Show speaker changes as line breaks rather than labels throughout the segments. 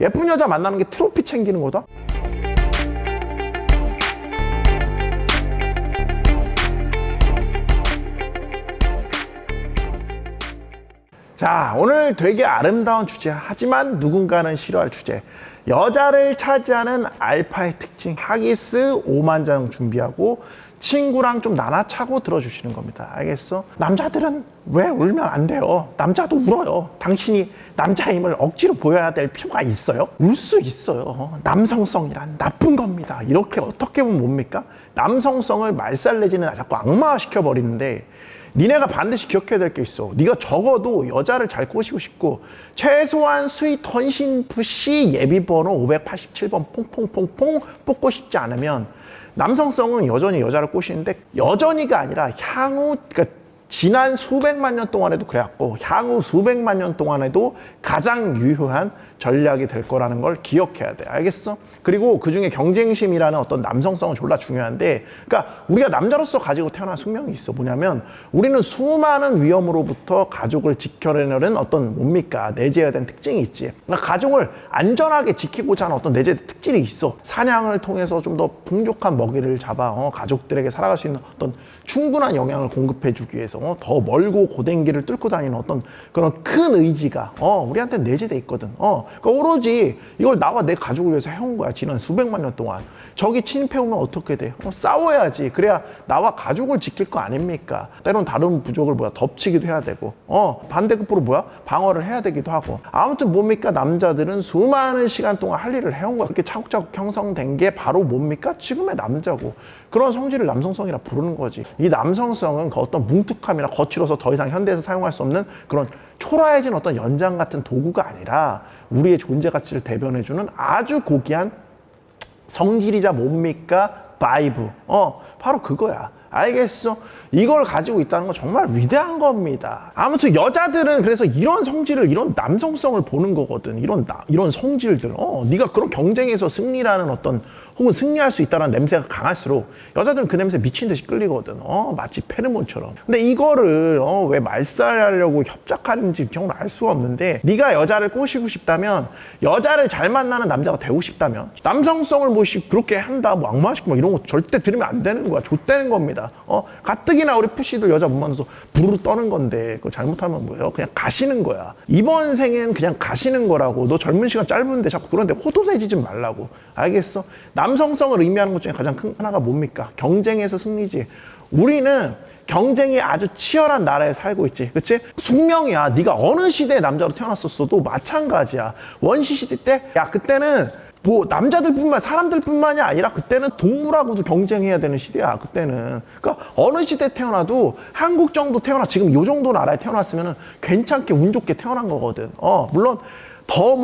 예쁜 여자 만나는 게 트로피 챙기는 거다? 자, 오늘 되게 아름다운 주제, 하지만 누군가는 싫어할 주제. 여자를 차지하는 알파의 특징. 하기스 5만 장 준비하고 친구랑 좀 나눠차고 들어주시는 겁니다. 알겠어? 남자들은 왜 울면 안 돼요? 남자도 울어요. 당신이 남자임을 억지로 보여야 될 필요가 있어요? 울 수 있어요. 남성성이란 나쁜 겁니다. 이렇게 어떻게 보면 뭡니까? 남성성을 말살내지는 자꾸 악마화시켜버리는데, 니네가 반드시 기억해야 될 게 있어. 네가 적어도 여자를 잘 꼬시고 싶고 최소한 스윗 헌신푸시 예비번호 587번 퐁퐁퐁퐁 뽑고 싶지 않으면, 남성성은 여전히 여자를 꼬시는데 여전히가 아니라 향후, 그러니까 지난 수백만 년 동안에도 그래왔고 향후 수백만 년 동안에도 가장 유효한 전략이 될 거라는 걸 기억해야 돼. 알겠어? 그리고 그중에 경쟁심이라는 어떤 남성성은 졸라 중요한데, 그러니까 우리가 남자로서 가지고 태어난 숙명이 있어. 뭐냐면 우리는 수많은 위험으로부터 가족을 지켜내는 어떤 뭡니까? 내재된 특징이 있지. 그러니까 가족을 안전하게 지키고자 하는 어떤 내재된 특질이 있어. 사냥을 통해서 좀 더 풍족한 먹이를 잡아 가족들에게 살아갈 수 있는 어떤 충분한 영양을 공급해 주기 위해서 더 멀고 고된 길을 뚫고 다니는 어떤 그런 큰 의지가 우리한테 내재돼 있거든. 그러니까 오로지 이걸 나와 내 가족을 위해서 해온 거야. 지난 수백만 년 동안. 적이 침입해오면 어떻게 돼? 싸워야지. 그래야 나와 가족을 지킬 거 아닙니까? 때론 다른 부족을 덮치기도 해야 되고 반대급부로 방어를 해야 되기도 하고. 아무튼 뭡니까? 남자들은 수많은 시간 동안 할 일을 해온 거야. 그렇게 차곡차곡 형성된 게 바로 뭡니까? 지금의 남자고. 그런 성질을 남성성이라 부르는 거지. 이 남성성은 그 어떤 뭉툭함이나 거칠어서 더 이상 현대에서 사용할 수 없는 그런 초라해진 어떤 연장 같은 도구가 아니라 우리의 존재 가치를 대변해주는 아주 고귀한 성질이자 뭡니까? 바이브. 바로 그거야. 알겠어? 이걸 가지고 있다는 건 정말 위대한 겁니다. 아무튼 여자들은 그래서 이런 성질을, 이런 남성성을 보는 거거든. 이런 성질들. 네가 그런 경쟁에서 승리라는 어떤, 혹은 승리할 수 있다는 냄새가 강할수록 여자들은 그 냄새 미친 듯이 끌리거든. 마치 페르몬처럼. 근데 이거를 왜 말살하려고 협작하는지 정말 알 수가 없는데, 네가 여자를 꼬시고 싶다면, 여자를 잘 만나는 남자가 되고 싶다면, 남성성을 그렇게 한다, 악마시키고 이런 거 절대 들으면 안 되는 거야. 좆되는 겁니다. 가뜩이나 우리 푸시들 여자 못 만나서 부르르 떠는 건데, 그거 잘못하면 뭐예요? 그냥 가시는 거야. 이번 생엔 그냥 가시는 거라고. 너 젊은 시간 짧은데 자꾸 그런데 호도새지지 말라고. 알겠어? 남성성을 의미하는 것 중에 가장 큰 하나가 뭡니까? 경쟁에서 승리지. 우리는 경쟁이 아주 치열한 나라에 살고 있지. 그치? 숙명이야. 네가 어느 시대의 남자로 태어났었어도 마찬가지야. 원시 시대 때, 그때는 사람들뿐만이 아니라 그때는 동물하고도 경쟁해야 되는 시대야. 그때는. 그러니까 어느 시대 태어나도 한국 정도 지금 요 정도 나라에 태어났으면 괜찮게 운 좋게 태어난 거거든. 물론 더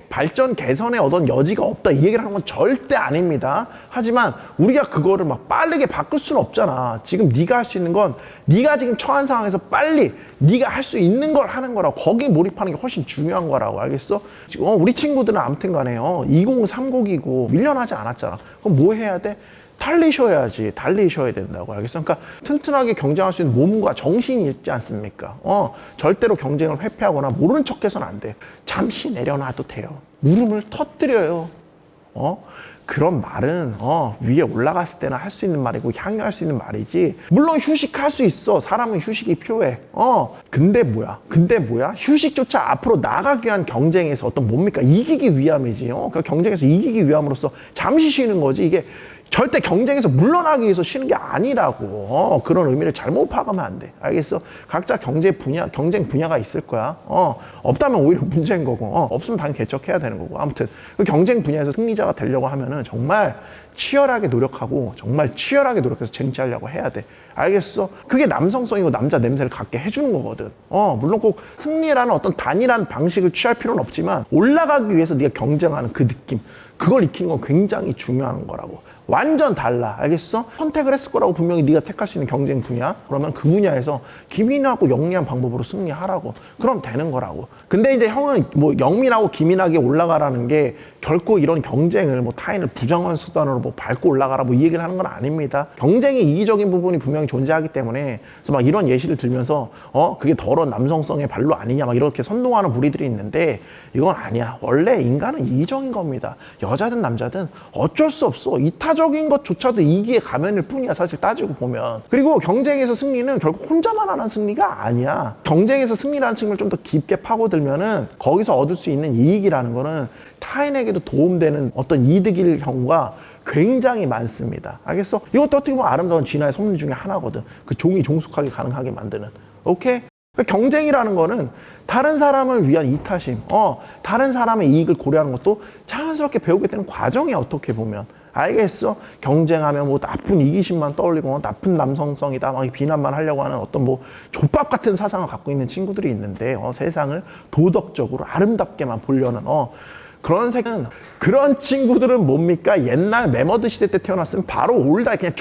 발전 개선의 어떤 여지가 없다, 이 얘기를 하는 건 절대 아닙니다. 하지만 우리가 그거를 빠르게 바꿀 수는 없잖아. 지금 네가 할 수 있는 건 네가 지금 처한 상황에서 빨리 네가 할 수 있는 걸 하는 거라고. 거기 몰입하는 게 훨씬 중요한 거라고. 알겠어? 지금 우리 친구들은 아무튼 간에요, 2030이고 밀려나지 않았잖아. 그럼 뭐 해야 돼? 달리셔야 된다고. 알겠어? 그러니까 튼튼하게 경쟁할 수 있는 몸과 정신이 있지 않습니까? 절대로 경쟁을 회피하거나 모르는 척해서는 안 돼. 잠시 내려놔도 돼요. 물음을 터뜨려요. 그런 말은 위에 올라갔을 때나 할 수 있는 말이고 향유할 수 있는 말이지. 물론 휴식할 수 있어. 사람은 휴식이 필요해. 근데 뭐야? 휴식조차 앞으로 나가기 위한 경쟁에서 어떤 뭡니까? 이기기 위함이지. 그 경쟁에서 이기기 위함으로써 잠시 쉬는 거지. 이게 절대 경쟁에서 물러나기 위해서 쉬는 게 아니라고. 그런 의미를 잘못 파악하면 안 돼. 알겠어? 각자 경쟁 분야가 있을 거야. 없다면 오히려 문제인 거고, 없으면 당연히 개척해야 되는 거고. 아무튼 그 경쟁 분야에서 승리자가 되려고 하면은 정말 치열하게 노력하고, 정말 치열하게 노력해서 쟁취하려고 해야 돼. 알겠어? 그게 남성성이고 남자 냄새를 갖게 해주는 거거든. 물론 꼭 승리라는 어떤 단일한 방식을 취할 필요는 없지만, 올라가기 위해서 네가 경쟁하는 그 느낌, 그걸 익히는 건 굉장히 중요한 거라고. 완전 달라. 알겠어? 선택을 했을 거라고. 분명히 네가 택할 수 있는 경쟁 분야, 그러면 그 분야에서 기민하고 영리한 방법으로 승리하라고. 그럼 되는 거라고. 근데 이제 형은 영민하고 기민하게 올라가라는 게 결코 이런 경쟁을 타인을 부정한 수단으로 밟고 올라가라 이 얘기를 하는 건 아닙니다. 경쟁이 이기적인 부분이 분명히 분명히 존재하기 때문에 그래서 막 이런 예시를 들면서 그게 더러운 남성성의 발로 아니냐 막 이렇게 선동하는 무리들이 있는데 이건 아니야. 원래 인간은 이기적인 겁니다. 여자든 남자든 어쩔 수 없어. 이타적인 것조차도 이기에 가면일 뿐이야, 사실 따지고 보면. 그리고 경쟁에서 승리는 결국 혼자만 하는 승리가 아니야. 경쟁에서 승리라는 측면을 좀 더 깊게 파고들면은 거기서 얻을 수 있는 이익이라는 거는 타인에게도 도움되는 어떤 이득일 경우가 굉장히 많습니다. 알겠어? 이것도 어떻게 보면 아름다운 진화의 섭리 중에 하나거든. 그 종이 종속하게 가능하게 만드는. 오케이? 그러니까 경쟁이라는 거는 다른 사람을 위한 이타심, 다른 사람의 이익을 고려하는 것도 자연스럽게 배우게 되는 과정이야, 어떻게 보면. 알겠어? 경쟁하면 뭐 나쁜 이기심만 떠올리고 나쁜 남성성이다 막 비난만 하려고 하는 어떤 뭐 족밥 같은 사상을 갖고 있는 친구들이 있는데 세상을 도덕적으로 아름답게만 보려는 그런 색은 그런 친구들은 뭡니까? 옛날 매머드 시대 때 태어났으면 바로 올다 그냥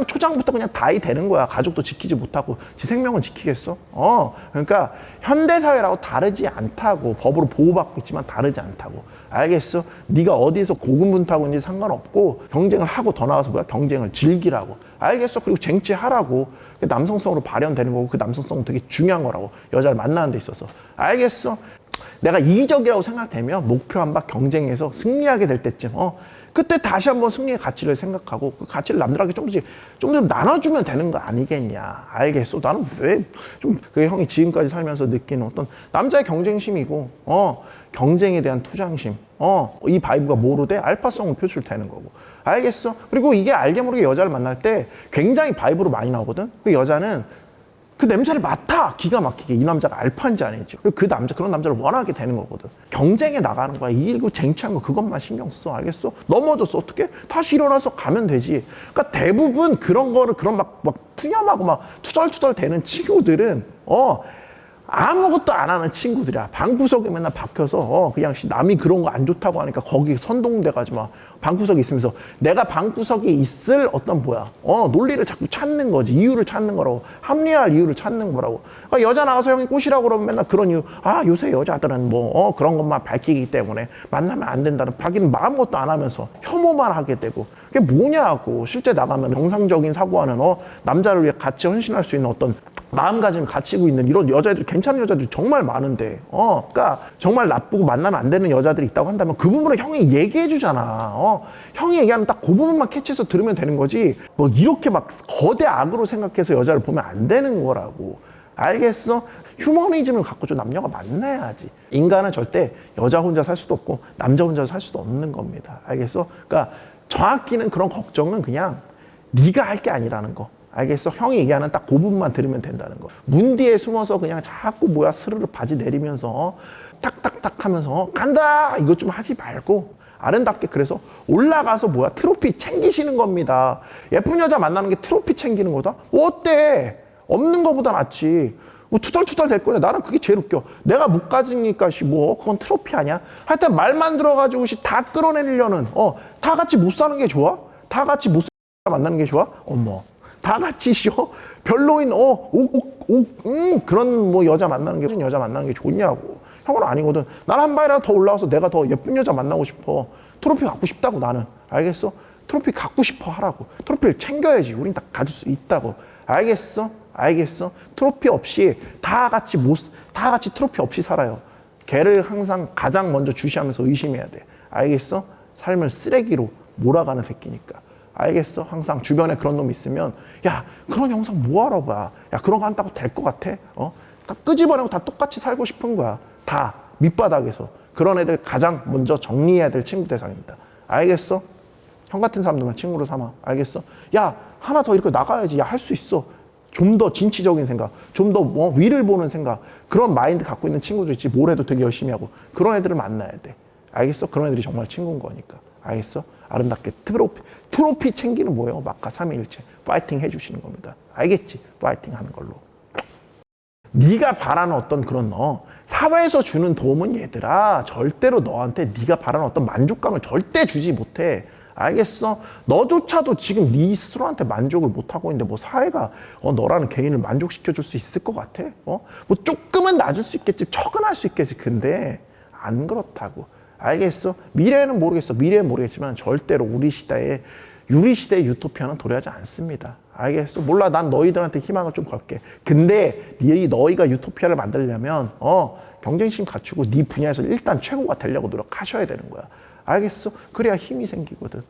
초장부터 그냥 다이 되는 거야. 가족도 지키지 못하고 지 생명은 지키겠어? 그러니까 현대사회라고 다르지 않다고. 법으로 보호받고 있지만 다르지 않다고. 알겠어? 네가 어디서 고군분투하고 있는지 상관없고 경쟁을 하고 더 나아가서 뭐야? 경쟁을 즐기라고. 알겠어? 그리고 쟁취하라고. 남성성으로 발현되는 거고 그 남성성은 되게 중요한 거라고. 여자를 만나는 데 있어서. 알겠어? 내가 이기적이라고 생각되면 목표한 바 경쟁에서 승리하게 될 때쯤 그때 다시 한번 승리의 가치를 생각하고 그 가치를 남들에게 좀 더 나눠주면 되는 거 아니겠냐. 알겠어? 나는 왜 좀 그게 형이 지금까지 살면서 느끼는 어떤 남자의 경쟁심이고 경쟁에 대한 투쟁심 이 바이브가 뭐로 돼? 알파성으로 표출되는 거고. 알겠어? 그리고 이게 알게 모르게 여자를 만날 때 굉장히 바이브로 많이 나오거든. 그 여자는 그 냄새를 맡아 기가 막히게 이 남자가 알파인지 아닌지. 그 남자 그런 남자를 원하게 되는 거거든. 경쟁에 나가는 거야. 이기고 쟁취한 거 그것만 신경 써. 알겠어? 넘어졌어. 어떻게? 다시 일어나서 가면 되지. 그러니까 대부분 그런 거를 그런 막 푸념하고 막 투덜투덜 대는 친구들은 아무것도 안 하는 친구들이야. 방구석에 맨날 박혀서 그냥 남이 그런 거 안 좋다고 하니까 거기 선동돼가지고 막 방구석에 있으면서 내가 방구석에 있을 어떤 논리를 자꾸 찾는 거지. 이유를 찾는 거라고. 합리화할 이유를 찾는 거라고. 그러니까 여자 나가서 형이 꼬시라고 그러면 맨날 그런 이유. 요새 여자들은 그런 것만 밝히기 때문에 만나면 안 된다는 자기는 아무것도 안 하면서 혐오만 하게 되고. 그게 뭐냐고. 실제 나가면 정상적인 사고하는 남자를 위해 같이 헌신할 수 있는 어떤 마음가짐을 갖추고 있는 이런 여자애들, 괜찮은 여자들이 정말 많은데, 그러니까 정말 나쁘고 만나면 안 되는 여자들이 있다고 한다면 그 부분을 형이 얘기해 주잖아. 형이 얘기하는 딱 그 부분만 캐치해서 들으면 되는 거지. 이렇게 막 거대 악으로 생각해서 여자를 보면 안 되는 거라고. 알겠어? 휴머니즘을 갖고 좀 남녀가 만나야지. 인간은 절대 여자 혼자 살 수도 없고 남자 혼자 살 수도 없는 겁니다. 알겠어? 그러니까 정확히는 그런 걱정은 그냥 네가 할 게 아니라는 거. 알겠어? 형이 얘기하는 딱 그 부분만 들으면 된다는 거. 문 뒤에 숨어서 그냥 자꾸 스르르 바지 내리면서 탁탁탁 하면서 간다! 이것 좀 하지 말고 아름답게 그래서 올라가서 트로피 챙기시는 겁니다. 예쁜 여자 만나는 게 트로피 챙기는 거다? 어때? 없는 거보다 낫지. 투덜투덜 될 거냐? 나는 그게 제일 웃겨. 내가 못 가지니까 그건 트로피 아니야? 하여튼 말만 들어가지고 다 끌어내려는 다 같이 못 사는 게 좋아? 다 같이 못 만나는 게 좋아? 다 같이 별로인 그런 여자 만나는 게 좋냐고. 형은 아니거든. 난 한 발이라도 더 올라와서 내가 더 예쁜 여자 만나고 싶어. 트로피 갖고 싶다고 나는. 알겠어? 트로피 갖고 싶어 하라고. 트로피를 챙겨야지. 우린 다 가질 수 있다고. 알겠어? 알겠어? 트로피 없이 다 같이 트로피 없이 살아요. 걔를 항상 가장 먼저 주시하면서 의심해야 돼. 알겠어? 삶을 쓰레기로 몰아가는 새끼니까. 알겠어? 항상 주변에 그런 놈 있으면 야 그런 영상 뭐하러 봐. 야 그런 거 한다고 될 것 같아? 다 끄집어내고 다 똑같이 살고 싶은 거야. 다 밑바닥에서. 그런 애들 가장 먼저 정리해야 될 친구 대상입니다. 알겠어? 형 같은 사람들만 친구로 삼아. 알겠어? 야 하나 더 이렇게 나가야지. 야 할 수 있어. 좀 더 진취적인 생각, 좀 더 위를 보는 생각, 그런 마인드 갖고 있는 친구들 있지. 뭘 해도 되게 열심히 하고. 그런 애들을 만나야 돼. 알겠어? 그런 애들이 정말 친구인 거니까. 알겠어? 아름답게 트로피 챙기는 뭐예요? 막가 삼위일체 파이팅 해주시는 겁니다. 알겠지? 파이팅 하는 걸로. 네가 바라는 어떤 그런 사회에서 주는 도움은 얘들아 절대로 너한테 네가 바라는 어떤 만족감을 절대 주지 못해. 알겠어? 너조차도 지금 네 스스로한테 만족을 못하고 있는데 사회가 너라는 개인을 만족시켜줄 수 있을 것 같아? 조금은 낮을 수 있겠지, 척은할 수 있겠지. 근데 안 그렇다고. 알겠어? 미래는 모르겠지만 절대로 우리 시대의 유리시대의 유토피아는 도래하지 않습니다. 알겠어? 몰라. 난 너희들한테 희망을 좀 걸게. 근데 너희가 유토피아를 만들려면 경쟁심 갖추고 네 분야에서 일단 최고가 되려고 노력하셔야 되는 거야. 알겠어? 그래야 힘이 생기거든.